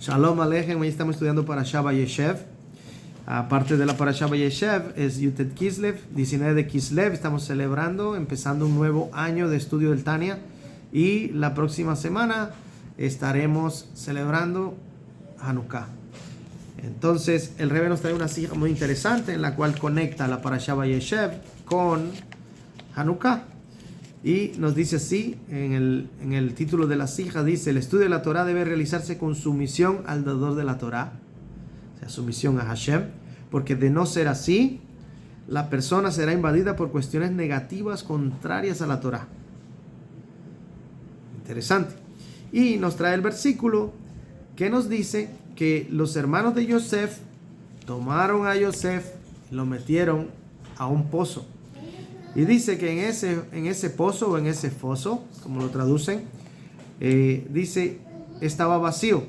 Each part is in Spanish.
Shalom Aleichem, hoy estamos estudiando Parashá Vayeshev. Aparte de la Parashá Vayeshev, es Yutet Kislev, 19 de Kislev. Estamos celebrando, empezando un nuevo año de estudio del Tania. Y la próxima semana estaremos celebrando Hanukkah. Entonces, el Rebbe nos trae una sija muy interesante en la cual conecta la Parashá Vayeshev con Hanukkah. Y nos dice así, en el título de la sija, dice: el estudio de la Torah debe realizarse con sumisión al dador de la Torah, o sea, sumisión a Hashem, porque de no ser así, la persona será invadida por cuestiones negativas contrarias a la Torah. Interesante. Y nos trae el versículo que nos dice que los hermanos de Yosef tomaron a Yosef y lo metieron a un pozo. Y dice que en ese pozo o en ese foso, como lo traducen, dice estaba vacío.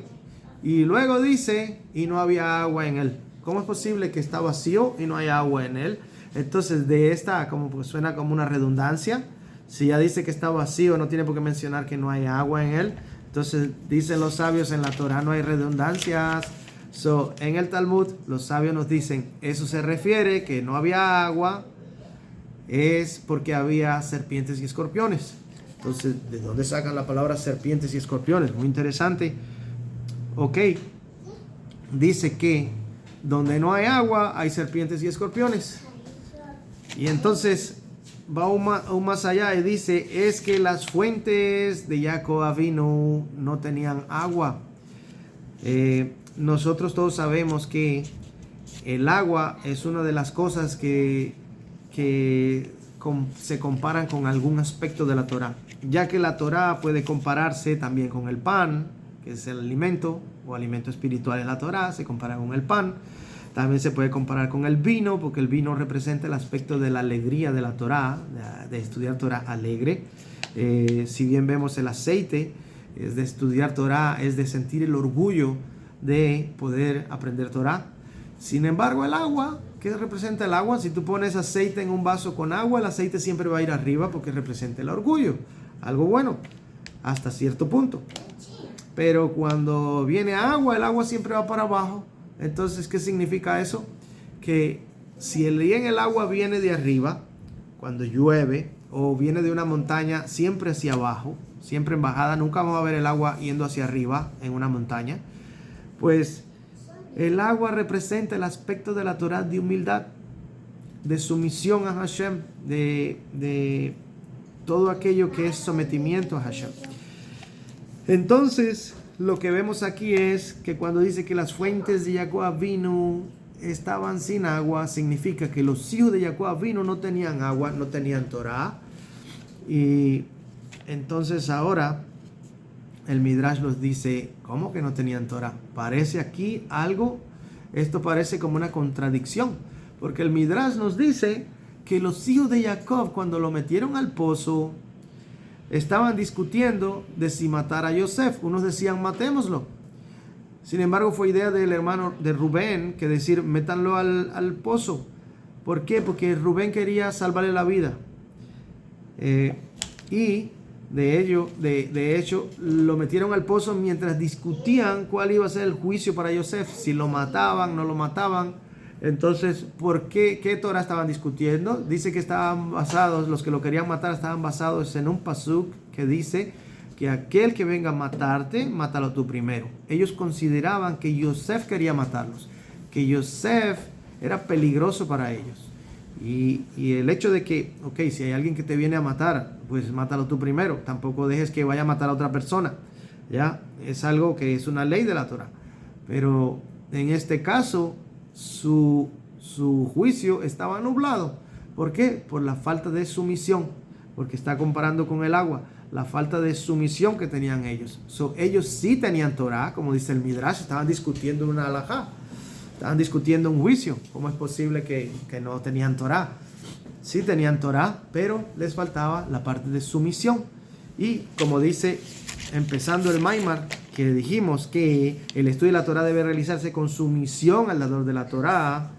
Y luego dice, y no había agua en él. ¿Cómo es posible que está vacío y no hay agua en él? Entonces de esta, como pues suena como una redundancia. Si ya dice que está vacío, no tiene por qué mencionar que no hay agua en él. Entonces dicen los sabios, en la Torah no hay redundancias. En el Talmud los sabios nos dicen, eso se refiere que no había agua, es porque había serpientes y escorpiones. Entonces, ¿de dónde sacan la palabra serpientes y escorpiones? Muy interesante. Ok, dice que donde no hay agua hay serpientes y escorpiones. Y entonces va aún más allá y dice, es que las fuentes de Jacob Avinu no tenían agua. Nosotros todos sabemos que el agua es una de las cosas que se comparan con algún aspecto de la Torah, ya que la Torah puede compararse también con el pan, que es el alimento o alimento espiritual de la Torah, se compara con el pan. También se puede comparar con el vino, porque el vino representa el aspecto de la alegría de la Torah, de estudiar Torah alegre. Si bien vemos el aceite, es de estudiar Torah, es de sentir el orgullo de poder aprender Torah. Sin embargo, el agua, ¿qué representa el agua? Si tú pones aceite en un vaso con agua, el aceite siempre va a ir arriba porque representa el orgullo. Algo bueno, hasta cierto punto. Pero cuando viene agua, el agua siempre va para abajo. Entonces, ¿qué significa eso? Que si el agua viene de arriba, cuando llueve, o viene de una montaña, siempre hacia abajo, siempre en bajada, nunca vamos a ver el agua yendo hacia arriba en una montaña, pues el agua representa el aspecto de la Torah de humildad, de sumisión a Hashem, de todo aquello que es sometimiento a Hashem. Entonces, lo que vemos aquí es que cuando dice que las fuentes de Jacob Avinu estaban sin agua, significa que los hijos de Jacob Avinu no tenían agua, no tenían Torah. Y entonces ahora el Midrash nos dice, ¿cómo que no tenían Torah? Parece aquí algo, esto parece como una contradicción, porque el Midrash nos dice que los hijos de Jacob, cuando lo metieron al pozo, estaban discutiendo de si matar a Yosef. Unos decían, matémoslo. Sin embargo, fue idea del hermano de Rubén que decir, métanlo al pozo. ¿Por qué? Porque Rubén quería salvarle la vida. Y de hecho, lo metieron al pozo mientras discutían cuál iba a ser el juicio para Yosef, si lo mataban, no lo mataban. Entonces, ¿por qué? ¿Qué Torah estaban discutiendo? Dice que estaban basados, los que lo querían matar estaban basados en un pasuk que dice que aquel que venga a matarte, mátalo tú primero. Ellos consideraban que Yosef quería matarlos, que Yosef era peligroso para ellos. Y el hecho de que, ok, si hay alguien que te viene a matar, pues mátalo tú primero. Tampoco dejes que vaya a matar a otra persona. Ya, es algo que es una ley de la Torah. Pero en este caso, su juicio estaba nublado. ¿Por qué? Por la falta de sumisión. Porque está comparando con el agua. La falta de sumisión que tenían ellos. Ellos sí tenían Torah, como dice el Midrash. Estaban discutiendo una halajá. Estaban discutiendo un juicio. ¿Cómo es posible que no tenían Torah? Sí tenían Torah, pero les faltaba la parte de sumisión. Y como dice, empezando el Maimar, que dijimos que el estudio de la Torah debe realizarse con sumisión al dador de la Torah,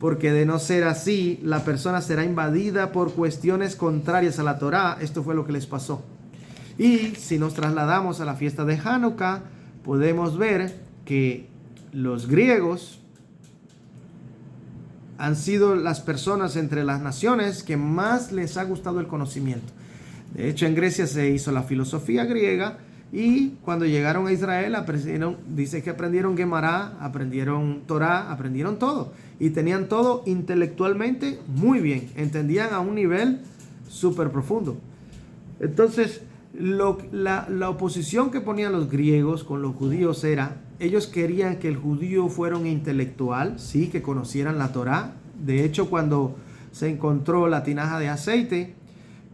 porque de no ser así, la persona será invadida por cuestiones contrarias a la Torah. Esto fue lo que les pasó. Y si nos trasladamos a la fiesta de Hanukkah, podemos ver que los griegos han sido las personas entre las naciones que más les ha gustado el conocimiento. De hecho, en Grecia se hizo la filosofía griega y cuando llegaron a Israel dice que aprendieron Gemara, aprendieron Torah, aprendieron todo y tenían todo intelectualmente muy bien, entendían a un nivel súper profundo. Entonces, la oposición que ponían los griegos con los judíos era, ellos querían que el judío fuera un intelectual, sí, que conocieran la Torá. De hecho, cuando se encontró la tinaja de aceite,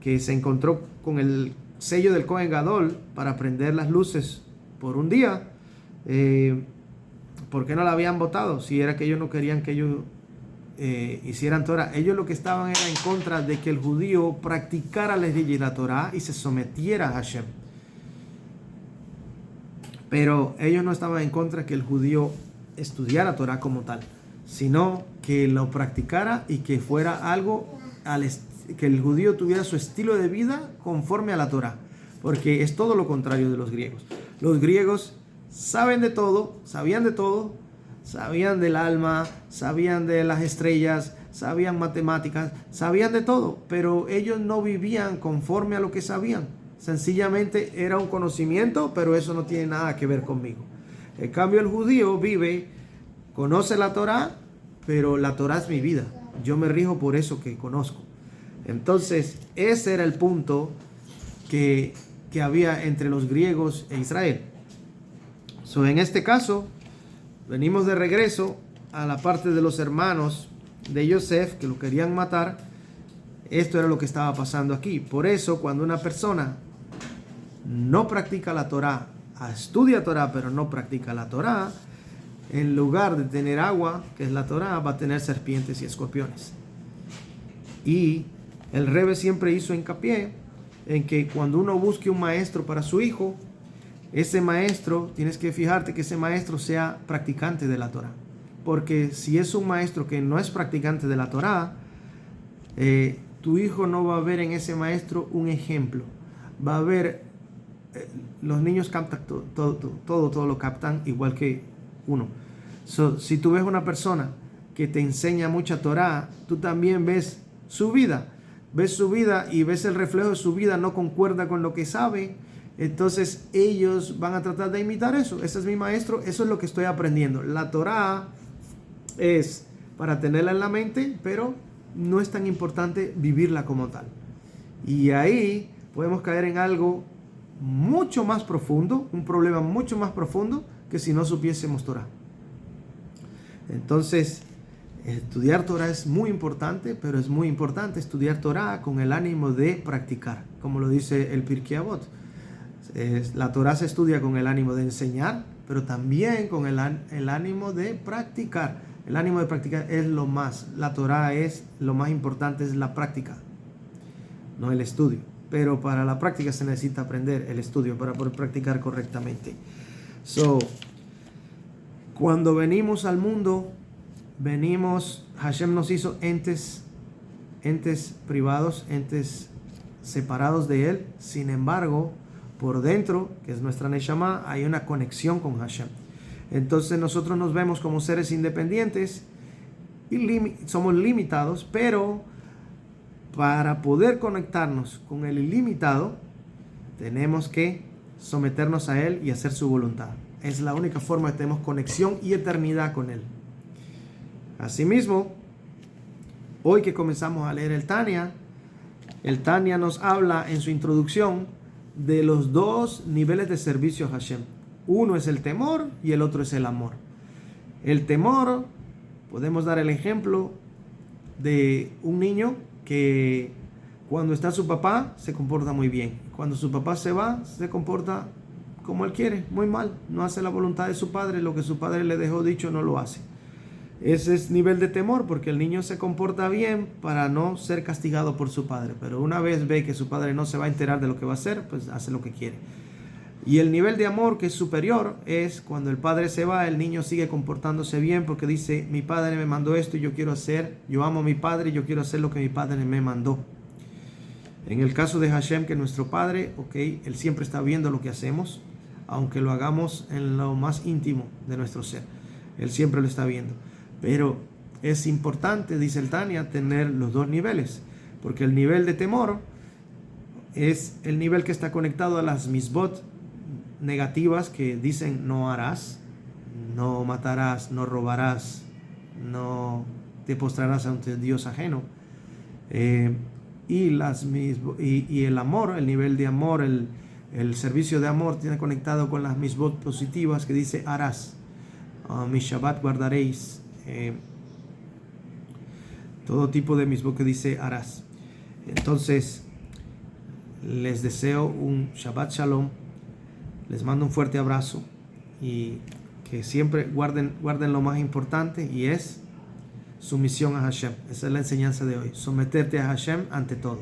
que se encontró con el sello del Cohen Gadol para prender las luces por un día, ¿por qué no la habían votado? Si era que ellos no querían que ellos hicieran Torah. Ellos lo que estaban era en contra de que el judío practicara la ley y la Torah y se sometiera a Hashem. Pero ellos no estaban en contra que el judío estudiara Torah como tal, sino que lo practicara y que fuera algo que el judío tuviera su estilo de vida conforme a la Torah, porque es todo lo contrario de los griegos. Los griegos saben de todo, sabían de todo, sabían del alma, sabían de las estrellas, sabían matemáticas, sabían de todo, pero ellos no vivían conforme a lo que sabían. Sencillamente era un conocimiento, pero eso no tiene nada que ver conmigo. En cambio, el judío conoce la Torah, pero la Torah es mi vida. Yo me rijo por eso que conozco. Entonces, ese era el punto que había entre los griegos e Israel. En este caso, venimos de regreso a la parte de los hermanos de Yosef que lo querían matar. Esto era lo que estaba pasando aquí. Por eso, cuando una persona no practica la Torah, estudia Torah, pero no practica la Torah, en lugar de tener agua, que es la Torah, va a tener serpientes y escorpiones. Y el Rebbe siempre hizo hincapié en que cuando uno busque un maestro para su hijo, ese maestro, tienes que fijarte que ese maestro sea practicante de la Torah. Porque si es un maestro que no es practicante de la Torah, tu hijo no va a ver en ese maestro un ejemplo. Va a ver, los niños captan todo lo captan igual que uno. Si tú ves una persona que te enseña mucha Torah, tú también ves su vida. Ves su vida y ves el reflejo de su vida, no concuerda con lo que sabe. Entonces ellos van a tratar de imitar eso. Ese es mi maestro, eso es lo que estoy aprendiendo. La Torah es para tenerla en la mente, pero no es tan importante vivirla como tal. Y ahí podemos caer en algo mucho más profundo, un problema mucho más profundo que si no supiésemos Torah. Entonces, estudiar Torah es muy importante, pero es muy importante estudiar Torah con el ánimo de practicar, como lo dice el Pirkei Avot. La Torah se estudia con el ánimo de enseñar, pero también con el ánimo de practicar. El ánimo de practicar es la Torah es lo más importante, es la práctica, no el estudio. Pero para la práctica se necesita aprender el estudio para poder practicar correctamente. Cuando venimos al mundo, Hashem nos hizo entes privados, entes separados de Él. Sin embargo, por dentro, que es nuestra Neshama, hay una conexión con Hashem. Entonces nosotros nos vemos como seres independientes y somos limitados, pero para poder conectarnos con el ilimitado, tenemos que someternos a Él y hacer su voluntad. Es la única forma que tenemos conexión y eternidad con Él. Asimismo, hoy que comenzamos a leer el Tanya nos habla en su introducción de los dos niveles de servicio a Hashem. Uno es el temor y el otro es el amor. El temor, podemos dar el ejemplo de un niño que cuando está su papá se comporta muy bien. Cuando su papá se va, se comporta como él quiere, muy mal. No hace la voluntad de su padre, lo que su padre le dejó dicho no lo hace. Ese es nivel de temor, porque el niño se comporta bien para no ser castigado por su padre. Pero una vez ve que su padre no se va a enterar de lo que va a hacer, pues hace lo que quiere. Y el nivel de amor que es superior es cuando el padre se va, el niño sigue comportándose bien porque dice, mi padre me mandó esto y yo amo a mi padre y yo quiero hacer lo que mi padre me mandó. En el caso de Hashem, que es nuestro padre, él siempre está viendo lo que hacemos, aunque lo hagamos en lo más íntimo de nuestro ser. Él siempre lo está viendo. Pero es importante, dice el Tania, tener los dos niveles, porque el nivel de temor es el nivel que está conectado a las misbot negativas que dicen no harás, no matarás, no robarás, no te postrarás ante Dios ajeno. Y el amor, el nivel de amor, el servicio de amor tiene conectado con las misbot positivas que dice harás, mi Shabbat guardaréis, todo tipo de misbot que dice harás. Entonces les deseo un Shabbat Shalom, les mando un fuerte abrazo y que siempre guarden lo más importante, y es sumisión a Hashem. Esa es la enseñanza de hoy, someterte a Hashem ante todo.